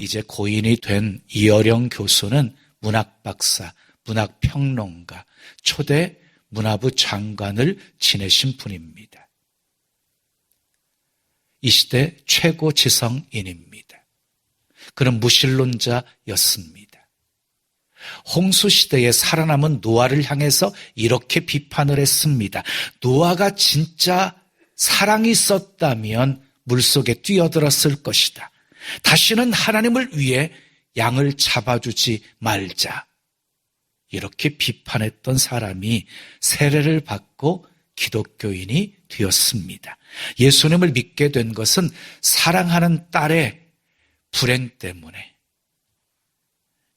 이제 고인이 된 이어령 교수는 문학박사, 문학평론가, 초대 문화부 장관을 지내신 분입니다. 이 시대 최고 지성인입니다. 그는 무신론자였습니다. 홍수시대에 살아남은 노아를 향해서 이렇게 비판을 했습니다. 노아가 진짜 사랑이 있었다면 물속에 뛰어들었을 것이다. 다시는 하나님을 위해 양을 잡아주지 말자. 이렇게 비판했던 사람이 세례를 받고 기독교인이 되었습니다. 예수님을 믿게 된 것은 사랑하는 딸의 불행 때문에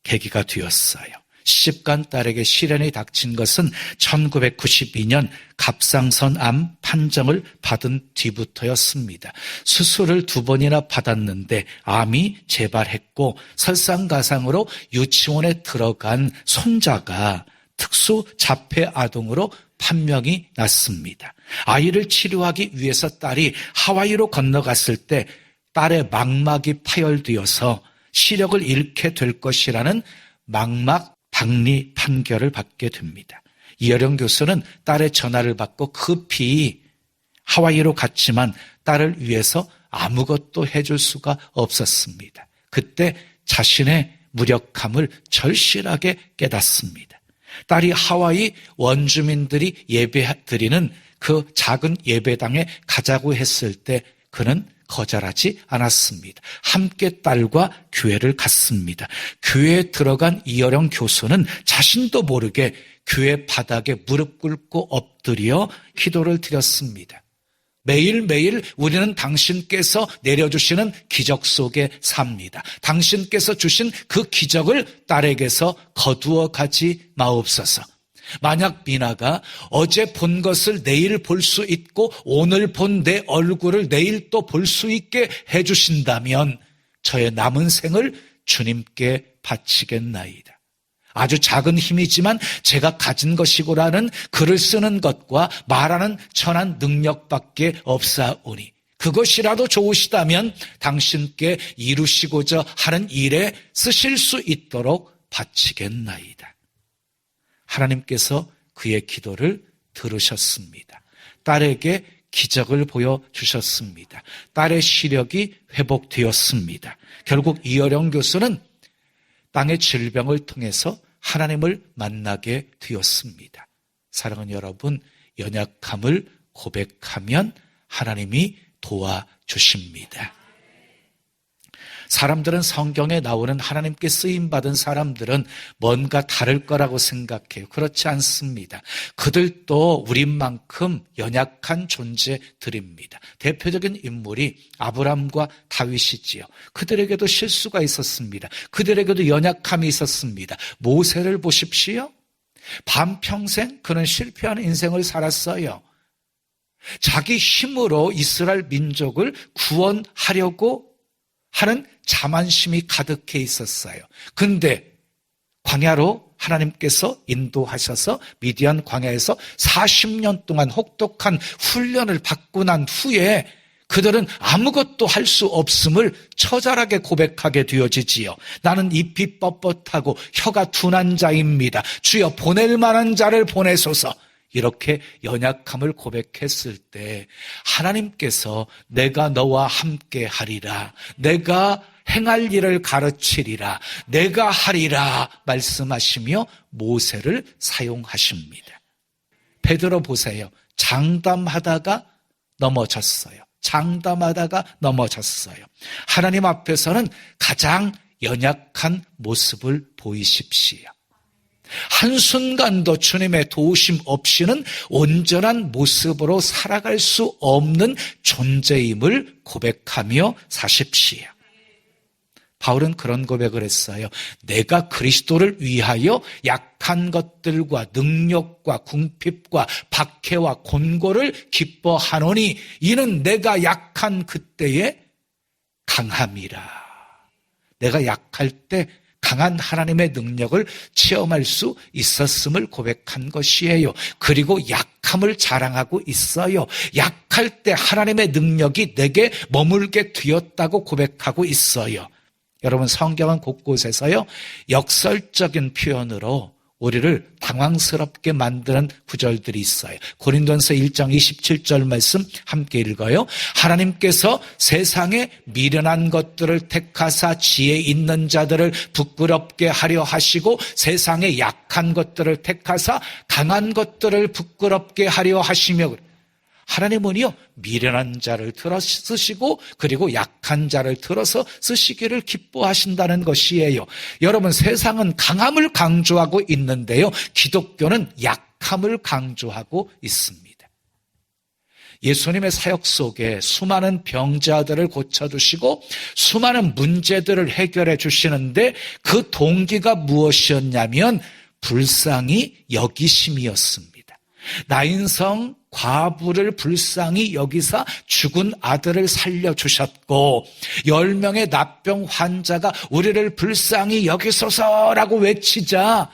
계기가 되었어요. 시집간 딸에게 시련이 닥친 것은 1992년 갑상선암 판정을 받은 뒤부터였습니다. 수술을 2번이나 받았는데 암이 재발했고 설상가상으로 유치원에 들어간 손자가 특수 자폐 아동으로 판명이 났습니다. 아이를 치료하기 위해서 딸이 하와이로 건너갔을 때 딸의 망막이 파열되어서 시력을 잃게 될 것이라는 망막 박리 판결을 받게 됩니다. 이어령 교수는 딸의 전화를 받고 급히 하와이로 갔지만 딸을 위해서 아무것도 해줄 수가 없었습니다. 그때 자신의 무력함을 절실하게 깨닫습니다. 딸이 하와이 원주민들이 예배드리는 그 작은 예배당에 가자고 했을 때 그는 거절하지 않았습니다. 함께 딸과 교회를 갔습니다. 교회에 들어간 이어령 교수는 자신도 모르게 교회 바닥에 무릎 꿇고 엎드려 기도를 드렸습니다. 매일매일 우리는 당신께서 내려주시는 기적 속에 삽니다. 당신께서 주신 그 기적을 딸에게서 거두어 가지 마옵소서. 만약 미나가 어제 본 것을 내일 볼 수 있고 오늘 본 내 얼굴을 내일 또 볼 수 있게 해주신다면 저의 남은 생을 주님께 바치겠나이다. 아주 작은 힘이지만 제가 가진 것이고라는 글을 쓰는 것과 말하는 천한 능력밖에 없사오니 그것이라도 좋으시다면 당신께 이루시고자 하는 일에 쓰실 수 있도록 바치겠나이다. 하나님께서 그의 기도를 들으셨습니다. 딸에게 기적을 보여주셨습니다. 딸의 시력이 회복되었습니다. 결국 이어령 교수는 땅의 질병을 통해서 하나님을 만나게 되었습니다. 사랑하는 여러분, 연약함을 고백하면 하나님이 도와주십니다. 사람들은 성경에 나오는 하나님께 쓰임받은 사람들은 뭔가 다를 거라고 생각해요. 그렇지 않습니다. 그들도 우리만큼 연약한 존재들입니다. 대표적인 인물이 아브람과 다윗이지요. 그들에게도 실수가 있었습니다. 그들에게도 연약함이 있었습니다. 모세를 보십시오. 반평생 그는 실패하는 인생을 살았어요. 자기 힘으로 이스라엘 민족을 구원하려고 하는 자만심이 가득해 있었어요. 근데 광야로 하나님께서 인도하셔서 미디안 광야에서 40년 동안 혹독한 훈련을 받고 난 후에 그들은 아무것도 할 수 없음을 처절하게 고백하게 되어지지요. 나는 잎이 뻣뻣하고 혀가 둔한 자입니다. 주여 보낼 만한 자를 보내소서. 이렇게 연약함을 고백했을 때 하나님께서 내가 너와 함께 하리라, 내가 행할 일을 가르치리라, 내가 하리라 말씀하시며 모세를 사용하십니다. 베드로 보세요. 장담하다가 넘어졌어요. 하나님 앞에서는 가장 연약한 모습을 보이십시오. 한순간도 주님의 도우심 없이는 온전한 모습으로 살아갈 수 없는 존재임을 고백하며 사십시오. 바울은 그런 고백을 했어요. 내가 그리스도를 위하여 약한 것들과 능력과 궁핍과 박해와 곤고를 기뻐하노니 이는 내가 약한 그때의 강함이라. 내가 약할 때 강한 하나님의 능력을 체험할 수 있었음을 고백한 것이에요. 그리고 약함을 자랑하고 있어요. 약할 때 하나님의 능력이 내게 머물게 되었다고 고백하고 있어요. 여러분 성경은 곳곳에서요 역설적인 표현으로 우리를 당황스럽게 만드는 구절들이 있어요. 고린도전서 1장 27절 말씀 함께 읽어요. 하나님께서 세상에 미련한 것들을 택하사 지혜 있는 자들을 부끄럽게 하려 하시고 세상에 약한 것들을 택하사 강한 것들을 부끄럽게 하려 하시며, 하나님은요 미련한 자를 들어 쓰시고 그리고 약한 자를 들어서 쓰시기를 기뻐하신다는 것이에요. 여러분 세상은 강함을 강조하고 있는데요 기독교는 약함을 강조하고 있습니다. 예수님의 사역 속에 수많은 병자들을 고쳐주시고 수많은 문제들을 해결해 주시는데 그 동기가 무엇이었냐면 불쌍히 여기심이었습니다. 나인성 과부를 불쌍히 여기사 죽은 아들을 살려주셨고 10명의 납병 환자가 우리를 불쌍히 여기소서라고 외치자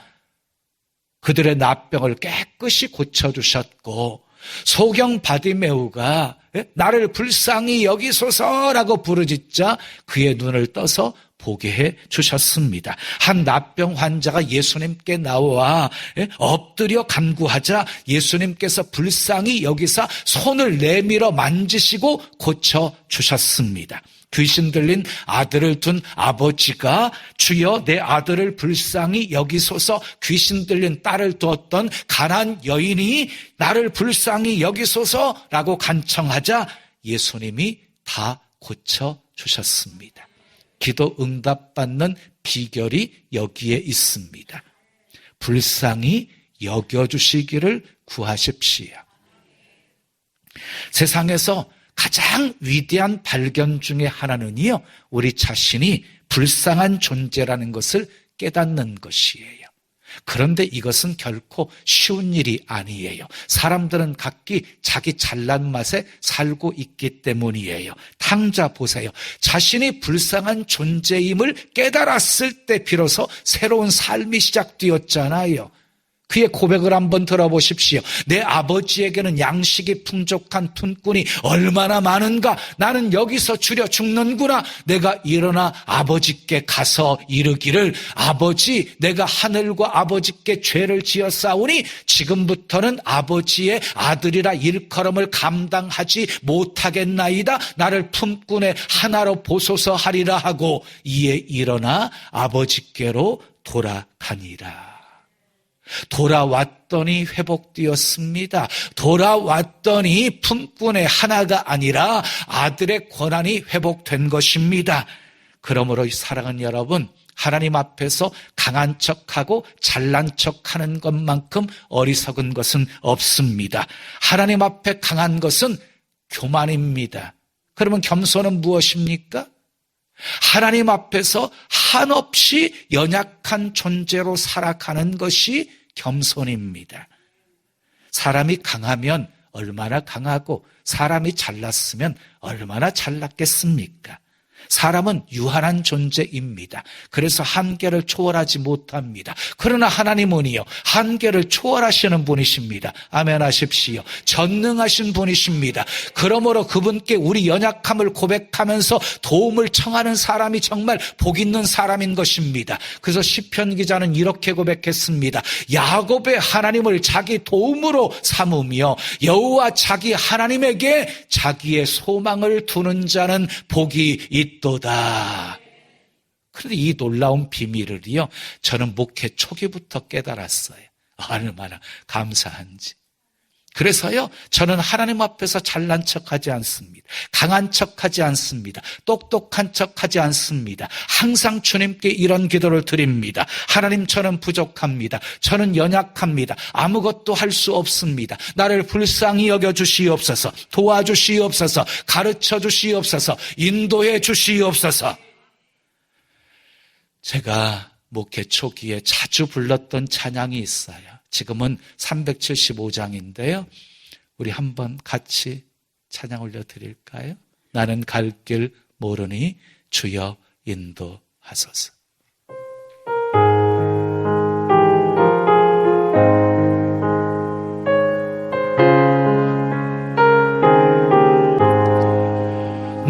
그들의 납병을 깨끗이 고쳐주셨고 소경 바디메우가 나를 불쌍히 여기소서라고 부르짖자 그의 눈을 떠서 보게 해 주셨습니다. 한 납병 환자가 예수님께 나와 엎드려 간구하자 예수님께서 불쌍히 여기사 손을 내밀어 만지시고 고쳐 주셨습니다. 귀신 들린 아들을 둔 아버지가 주여 내 아들을 불쌍히 여기소서 귀신 들린 딸을 두었던 가난한 여인이 나를 불쌍히 여기소서라고 간청하자 예수님이 다 고쳐 주셨습니다. 기도 응답받는 비결이 여기에 있습니다. 불쌍히 여겨주시기를 구하십시오. 세상에서 가장 위대한 발견 중에 하나는요, 우리 자신이 불쌍한 존재라는 것을 깨닫는 것이에요. 그런데 이것은 결코 쉬운 일이 아니에요. 사람들은 각기 자기 잘난 맛에 살고 있기 때문이에요. 탕자 보세요. 자신이 불쌍한 존재임을 깨달았을 때 비로소 새로운 삶이 시작되었잖아요. 그의 고백을 한번 들어보십시오. 내 아버지에게는 양식이 풍족한 품꾼이 얼마나 많은가. 나는 여기서 줄여 죽는구나. 내가 일어나 아버지께 가서 이르기를 아버지 내가 하늘과 아버지께 죄를 지었사오니 지금부터는 아버지의 아들이라 일컬음을 감당하지 못하겠나이다. 나를 품꾼의 하나로 보소서 하리라 하고 이에 일어나 아버지께로 돌아가니라. 돌아왔더니 회복되었습니다. 돌아왔더니 품꾼의 하나가 아니라 아들의 권한이 회복된 것입니다. 그러므로 사랑하는 여러분, 하나님 앞에서 강한 척하고 잘난 척하는 것만큼 어리석은 것은 없습니다. 하나님 앞에 강한 것은 교만입니다. 그러면 겸손은 무엇입니까? 하나님 앞에서 한없이 연약한 존재로 살아가는 것이 겸손입니다. 사람이 강하면 얼마나 강하고 사람이 잘났으면 얼마나 잘났겠습니까? 사람은 유한한 존재입니다. 그래서 한계를 초월하지 못합니다. 그러나 하나님은요, 한계를 초월하시는 분이십니다. 아멘 하십시오. 전능하신 분이십니다. 그러므로 그분께 우리 연약함을 고백하면서 도움을 청하는 사람이 정말 복 있는 사람인 것입니다. 그래서 시편 기자는 이렇게 고백했습니다. 야곱의 하나님을 자기 도움으로 삼으며 여호와 자기 하나님에게 자기의 소망을 두는 자는 복이 있도다. 그런데 이 놀라운 비밀을요, 저는 목회 초기부터 깨달았어요. 얼마나 감사한지. 그래서요, 저는 하나님 앞에서 잘난 척하지 않습니다. 강한 척하지 않습니다. 똑똑한 척하지 않습니다. 항상 주님께 이런 기도를 드립니다. 하나님, 저는 부족합니다. 저는 연약합니다. 아무것도 할 수 없습니다. 나를 불쌍히 여겨주시옵소서. 도와주시옵소서. 가르쳐주시옵소서. 인도해 주시옵소서. 제가 목회 초기에 자주 불렀던 찬양이 있어요. 지금은 375장인데요. 우리 한번 같이 찬양 올려드릴까요? 나는 갈 길 모르니 주여 인도하소서.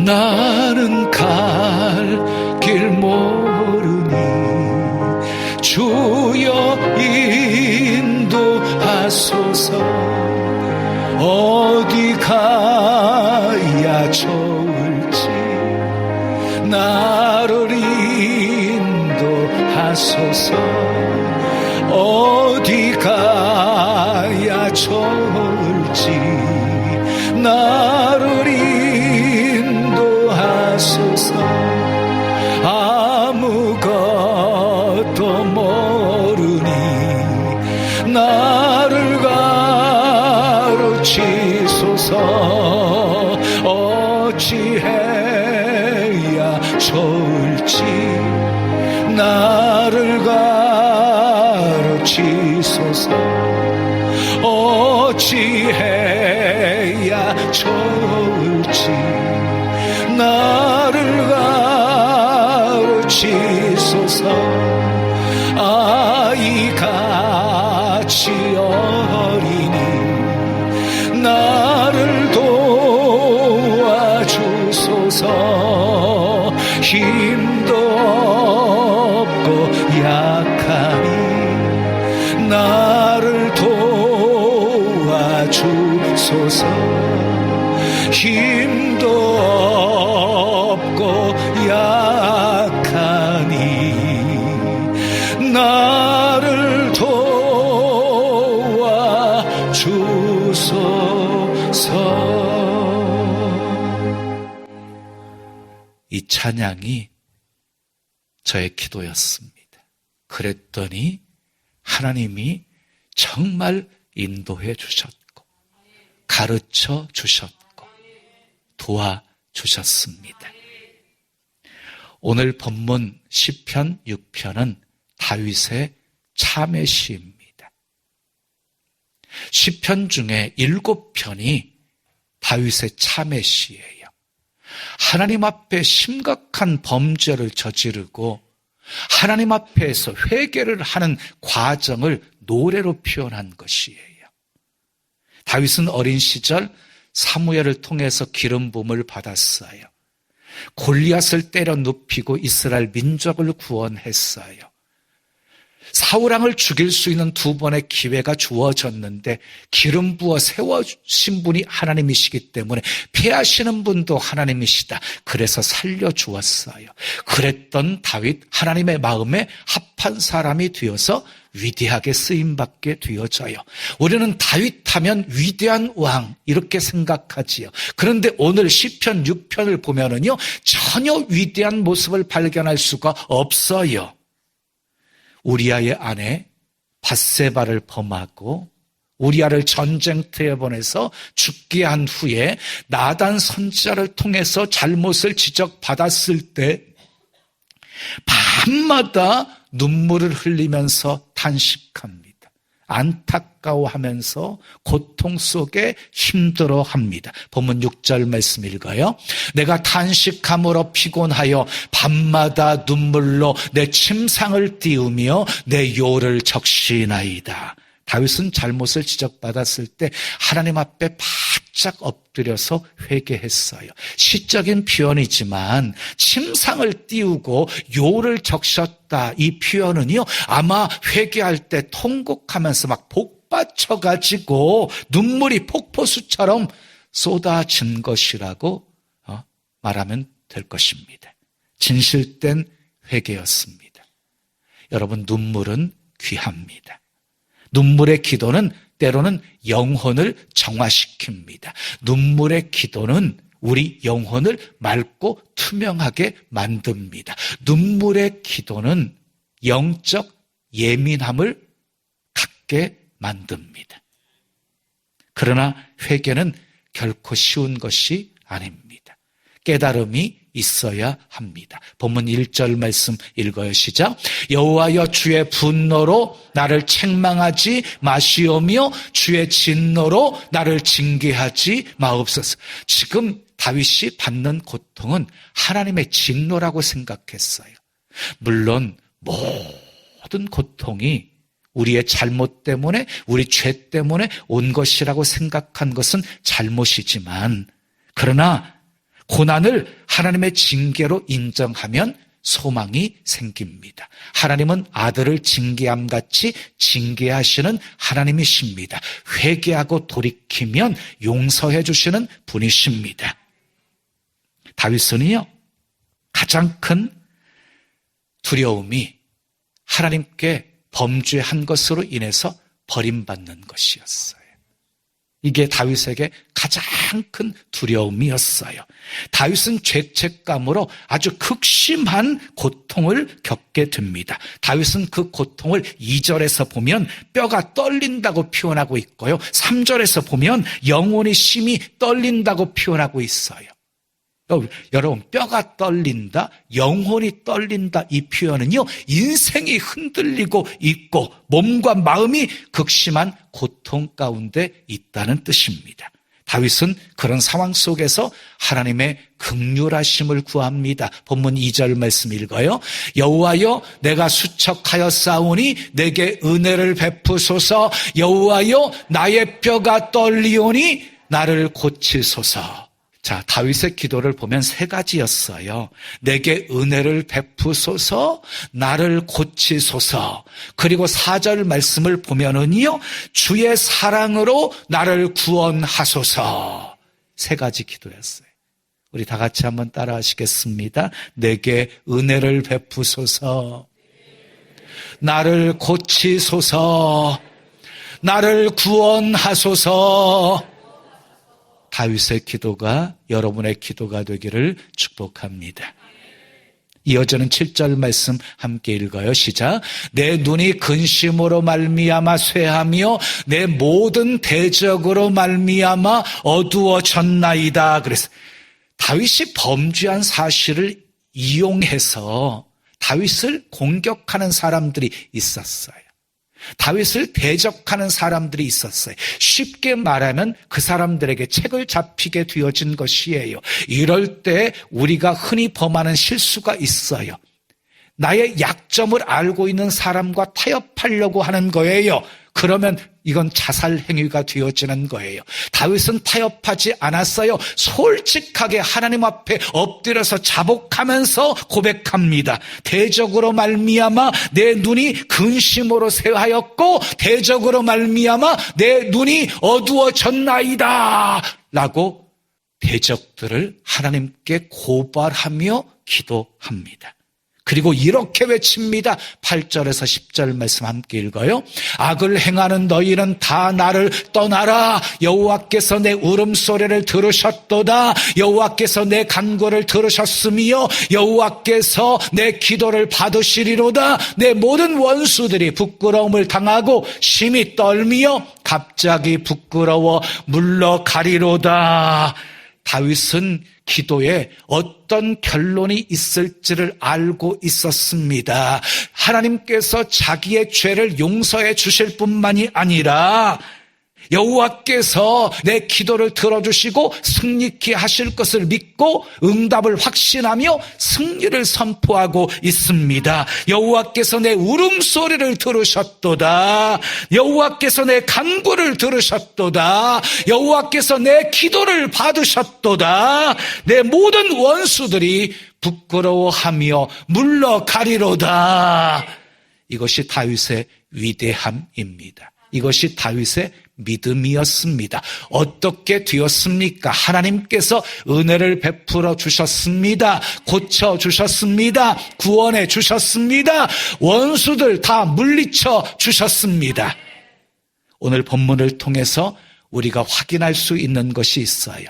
나는 갈 길 모르니 주여 인도하소서. 어디 가야 좋을지 나를 인도하소서. 어디 가야 좋을지 나를 인도하소서. 아무것도 모르니 나를 가르치소서. 어찌해야 좋을지 나를 가르치소서. 어찌해야 좋을지 나를 가르치소서. 아이같이 어리니 나를 도와주소서. 힘도 없고 약하니 나를 도와주소서. 힘도 없고 약하니 나를 도와주소서. 이 찬양이 저의 기도였습니다. 그랬더니 하나님이 정말 인도해 주셨고 가르쳐 주셨고 도와주셨습니다. 오늘 본문 시편 6편은 다윗의 참회 시입니다. 시편 중에 7편이 다윗의 참회 시예요. 하나님 앞에 심각한 범죄를 저지르고 하나님 앞에서 회개를 하는 과정을 노래로 표현한 것이에요. 다윗은 어린 시절 사무엘을 통해서 기름 부음을 받았어요. 골리앗을 때려 눕히고 이스라엘 민족을 구원했어요. 사울왕을 죽일 수 있는 2번의 기회가 주어졌는데 기름 부어 세워신 분이 하나님이시기 때문에 피하시는 분도 하나님이시다. 그래서 살려주었어요. 그랬던 다윗, 하나님의 마음에 합한 사람이 되어서 위대하게 쓰임받게 되어져요. 우리는 다윗 하면 위대한 왕 이렇게 생각하지요. 그런데 오늘 시편 6편을 보면은요 전혀 위대한 모습을 발견할 수가 없어요. 우리아의 아내 밧세바를 범하고 우리아를 전쟁터에 보내서 죽게 한 후에 나단 선지자를 통해서 잘못을 지적받았을 때 밤마다 눈물을 흘리면서 탄식합니다. 안타까워하면서 고통 속에 힘들어합니다. 본문 6절 말씀 읽어요. 내가 탄식함으로 피곤하여 밤마다 눈물로 내 침상을 띄우며 내 요를 적시나이다. 다윗은 잘못을 지적받았을 때 하나님 앞에 바짝 엎드려서 회개했어요. 시적인 표현이지만 침상을 띄우고 요를 적셨다. 이 표현은요 아마 회개할 때 통곡하면서 막 복받쳐가지고 눈물이 폭포수처럼 쏟아진 것이라고 말하면 될 것입니다. 진실된 회개였습니다. 여러분, 눈물은 귀합니다. 눈물의 기도는 때로는 영혼을 정화시킵니다. 눈물의 기도는 우리 영혼을 맑고 투명하게 만듭니다. 눈물의 기도는 영적 예민함을 갖게 만듭니다. 그러나 회개는 결코 쉬운 것이 아닙니다. 깨달음이 있어야 합니다. 본문 1절 말씀 읽어요. 시작. 여호와여 주의 분노로 나를 책망하지 마시오며 주의 진노로 나를 징계하지 마옵소서. 지금 다윗이 받는 고통은 하나님의 진노라고 생각했어요. 물론 모든 고통이 우리의 잘못 때문에 우리 죄 때문에 온 것이라고 생각한 것은 잘못이지만 그러나 고난을 하나님의 징계로 인정하면 소망이 생깁니다. 하나님은 아들을 징계함같이 징계하시는 하나님이십니다. 회개하고 돌이키면 용서해 주시는 분이십니다. 다윗은요, 가장 큰 두려움이 하나님께 범죄한 것으로 인해서 버림받는 것이었어요. 이게 다윗에게 가장 큰 두려움이었어요. 다윗은 죄책감으로 아주 극심한 고통을 겪게 됩니다. 다윗은 그 고통을 2절에서 보면 뼈가 떨린다고 표현하고 있고요. 3절에서 보면 영혼이 심히 떨린다고 표현하고 있어요. 여러분, 뼈가 떨린다, 영혼이 떨린다, 이 표현은요, 인생이 흔들리고 있고 몸과 마음이 극심한 고통 가운데 있다는 뜻입니다. 다윗은 그런 상황 속에서 하나님의 긍휼하심을 구합니다. 본문 2절 말씀 읽어요. 여호와여, 내가 수척하여 싸우니 내게 은혜를 베푸소서. 여호와여, 나의 뼈가 떨리오니 나를 고치소서. 자, 다윗의 기도를 보면 3가지였어요. 내게 은혜를 베푸소서, 나를 고치소서. 그리고 4절 말씀을 보면은요, 주의 사랑으로 나를 구원하소서. 3가지 기도였어요. 우리 다 같이 한번 따라 하시겠습니다. 내게 은혜를 베푸소서, 나를 고치소서, 나를 구원하소서. 다윗의 기도가 여러분의 기도가 되기를 축복합니다. 이어지는 7절 말씀 함께 읽어요. 시작. 내 눈이 근심으로 말미암아 쇠하며 내 모든 대적으로 말미암아 어두워졌나이다. 그래서 다윗이 범죄한 사실을 이용해서 다윗을 공격하는 사람들이 있었어요. 다윗을 대적하는 사람들이 있었어요. 쉽게 말하면 그 사람들에게 책을 잡히게 되어진 것이에요. 이럴 때 우리가 흔히 범하는 실수가 있어요. 나의 약점을 알고 있는 사람과 타협하려고 하는 거예요. 그러면 이건 자살 행위가 되어지는 거예요. 다윗은 타협하지 않았어요. 솔직하게 하나님 앞에 엎드려서 자복하면서 고백합니다. 대적으로 말미암아 내 눈이 근심으로 쇠하였고 대적으로 말미암아 내 눈이 어두워졌나이다 라고 대적들을 하나님께 고발하며 기도합니다. 그리고 이렇게 외칩니다. 8절에서 10절 말씀 함께 읽어요. 악을 행하는 너희는 다 나를 떠나라. 여호와께서 내 울음소리를 들으셨도다. 여호와께서 내 간구를 들으셨으며 여호와께서 내 기도를 받으시리로다. 내 모든 원수들이 부끄러움을 당하고 심히 떨미어 갑자기 부끄러워 물러가리로다. 다윗은 기도에 어떤 결론이 있을지를 알고 있었습니다. 하나님께서 자기의 죄를 용서해 주실 뿐만이 아니라 여호와께서 내 기도를 들어주시고 승리케 하실 것을 믿고 응답을 확신하며 승리를 선포하고 있습니다. 여호와께서 내 울음소리를 들으셨도다. 여호와께서 내 간구를 들으셨도다. 여호와께서 내 기도를 받으셨도다. 내 모든 원수들이 부끄러워하며 물러가리로다. 이것이 다윗의 위대함입니다. 이것이 다윗의 믿음이었습니다. 어떻게 되었습니까? 하나님께서 은혜를 베풀어 주셨습니다. 고쳐 주셨습니다. 구원해 주셨습니다. 원수들 다 물리쳐 주셨습니다. 오늘 본문을 통해서 우리가 확인할 수 있는 것이 있어요.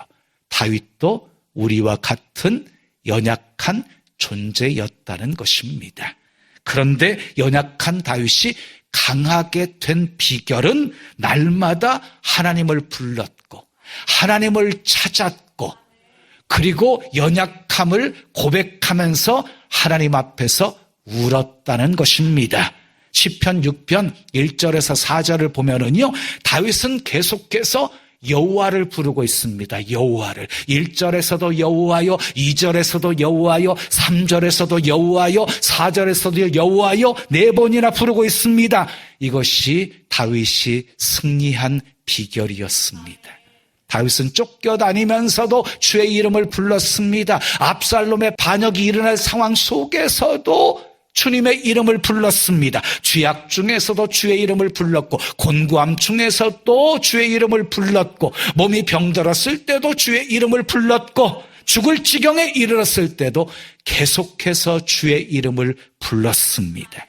다윗도 우리와 같은 연약한 존재였다는 것입니다. 그런데 연약한 다윗이 강하게 된 비결은 날마다 하나님을 불렀고 하나님을 찾았고 그리고 연약함을 고백하면서 하나님 앞에서 울었다는 것입니다. 시편 6편 1절에서 4절을 보면은요, 다윗은 계속해서 여호와를 부르고 있습니다. 여호와를. 1절에서도 여호와여, 2절에서도 여호와여, 3절에서도 여호와여, 4절에서도 여호와여 4번이나 부르고 있습니다. 이것이 다윗이 승리한 비결이었습니다. 다윗은 쫓겨다니면서도 주의 이름을 불렀습니다. 압살롬의 반역이 일어날 상황 속에서도 주님의 이름을 불렀습니다. 쥐약 중에서도 주의 이름을 불렀고, 곤고함 중에서도 주의 이름을 불렀고, 몸이 병들었을 때도 주의 이름을 불렀고, 죽을 지경에 이르렀을 때도 계속해서 주의 이름을 불렀습니다.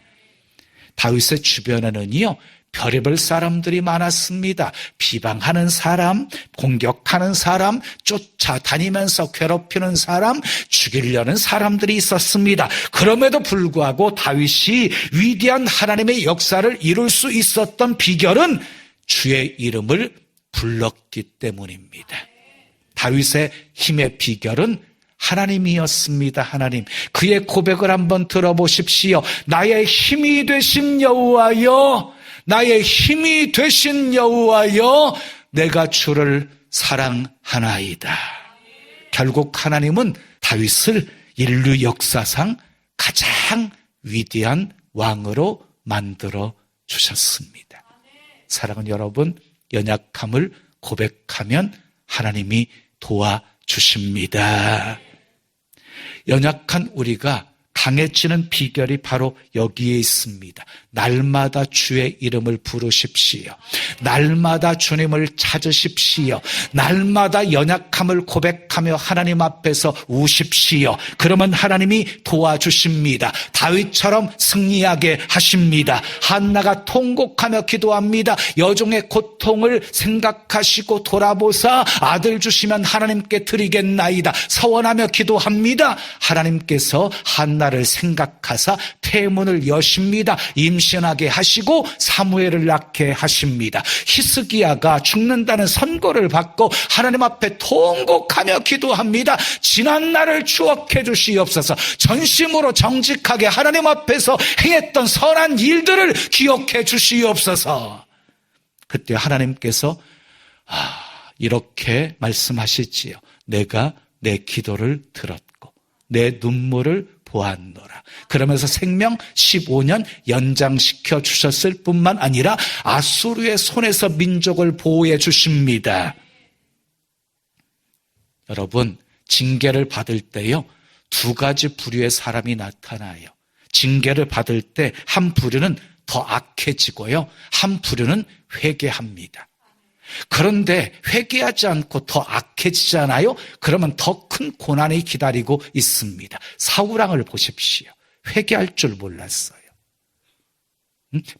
다윗의 주변에는요, 별의별 사람들이 많았습니다. 비방하는 사람, 공격하는 사람, 쫓아다니면서 괴롭히는 사람, 죽이려는 사람들이 있었습니다. 그럼에도 불구하고 다윗이 위대한 하나님의 역사를 이룰 수 있었던 비결은 주의 이름을 불렀기 때문입니다. 다윗의 힘의 비결은 하나님이었습니다. 하나님. 그의 고백을 한번 들어보십시오. 나의 힘이 되신 여호와여, 나의 힘이 되신 여호와여, 내가 주를 사랑하나이다. 결국 하나님은 다윗을 인류 역사상 가장 위대한 왕으로 만들어 주셨습니다. 사랑하는 여러분, 연약함을 고백하면 하나님이 도와주십니다. 연약한 우리가 강해지는 비결이 바로 여기에 있습니다. 날마다 주의 이름을 부르십시오. 날마다 주님을 찾으십시오. 날마다 연약함을 고백하며 하나님 앞에서 우십시오. 그러면 하나님이 도와주십니다. 다윗처럼 승리하게 하십니다. 한나가 통곡하며 기도합니다. 여종의 고통을 생각하시고 돌아보사 아들 주시면 하나님께 드리겠나이다. 서원하며 기도합니다. 하나님께서 한나를 생각하사 태문을 여십니다. 임신하게 하시고 사무엘을 낳게 하십니다. 히스기야가 죽는다는 선고를 받고 하나님 앞에 통곡하며 기도합니다. 지난 날을 추억해 주시옵소서. 전심으로 정직하게 하나님 앞에서 행했던 선한 일들을 기억해 주시옵소서. 그때 하나님께서 이렇게 말씀하시지요. 내가 내 기도를 들었고 내 눈물을 보았노라. 그러면서 생명 15년 연장시켜 주셨을 뿐만 아니라 아수르의 손에서 민족을 보호해 주십니다. 여러분, 징계를 받을 때요, 두 가지 부류의 사람이 나타나요. 징계를 받을 때 한 부류는 더 악해지고요, 한 부류는 회개합니다. 그런데 회개하지 않고 더 악해지잖아요? 그러면 더 큰 고난이 기다리고 있습니다. 사울왕을 보십시오. 회개할 줄 몰랐어요.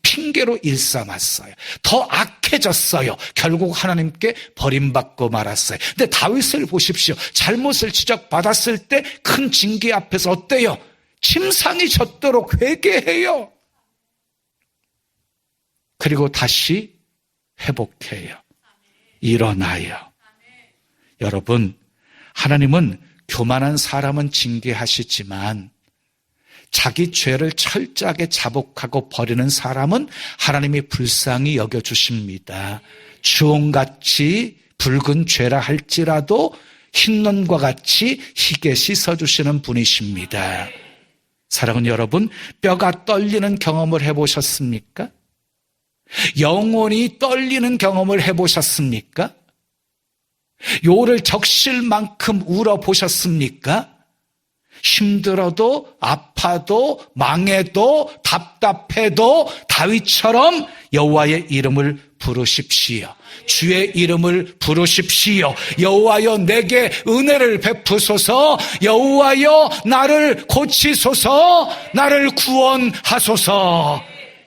핑계로 일삼았어요. 더 악해졌어요. 결국 하나님께 버림받고 말았어요. 근데 다윗을 보십시오. 잘못을 지적받았을 때 큰 징계 앞에서 어때요? 침상이 젖도록 회개해요. 그리고 다시 회복해요. 일어나요. 여러분, 하나님은 교만한 사람은 징계하시지만 자기 죄를 철저하게 자복하고 버리는 사람은 하나님이 불쌍히 여겨주십니다. 주홍같이 붉은 죄라 할지라도 흰눈과 같이 희게 씻어주시는 분이십니다. 사랑하는 여러분, 뼈가 떨리는 경험을 해보셨습니까? 영혼이 떨리는 경험을 해보셨습니까? 요를 적실 만큼 울어보셨습니까? 힘들어도 아파도 망해도 답답해도 다윗처럼 여호와의 이름을 부르십시오. 주의 이름을 부르십시오. 여호와여 내게 은혜를 베푸소서. 여호와여 나를 고치소서. 나를 구원하소서.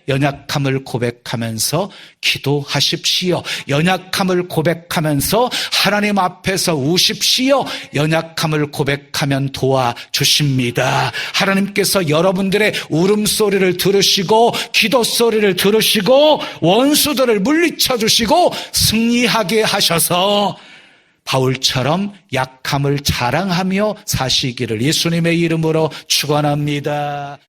연약함을 고백하면서 기도하십시오. 연약함을 고백하면서 하나님 앞에서 우십시오. 연약함을 고백하면 도와주십니다. 하나님께서 여러분들의 울음소리를 들으시고 기도소리를 들으시고 원수들을 물리쳐 주시고 승리하게 하셔서 바울처럼 약함을 자랑하며 사시기를 예수님의 이름으로 축원합니다.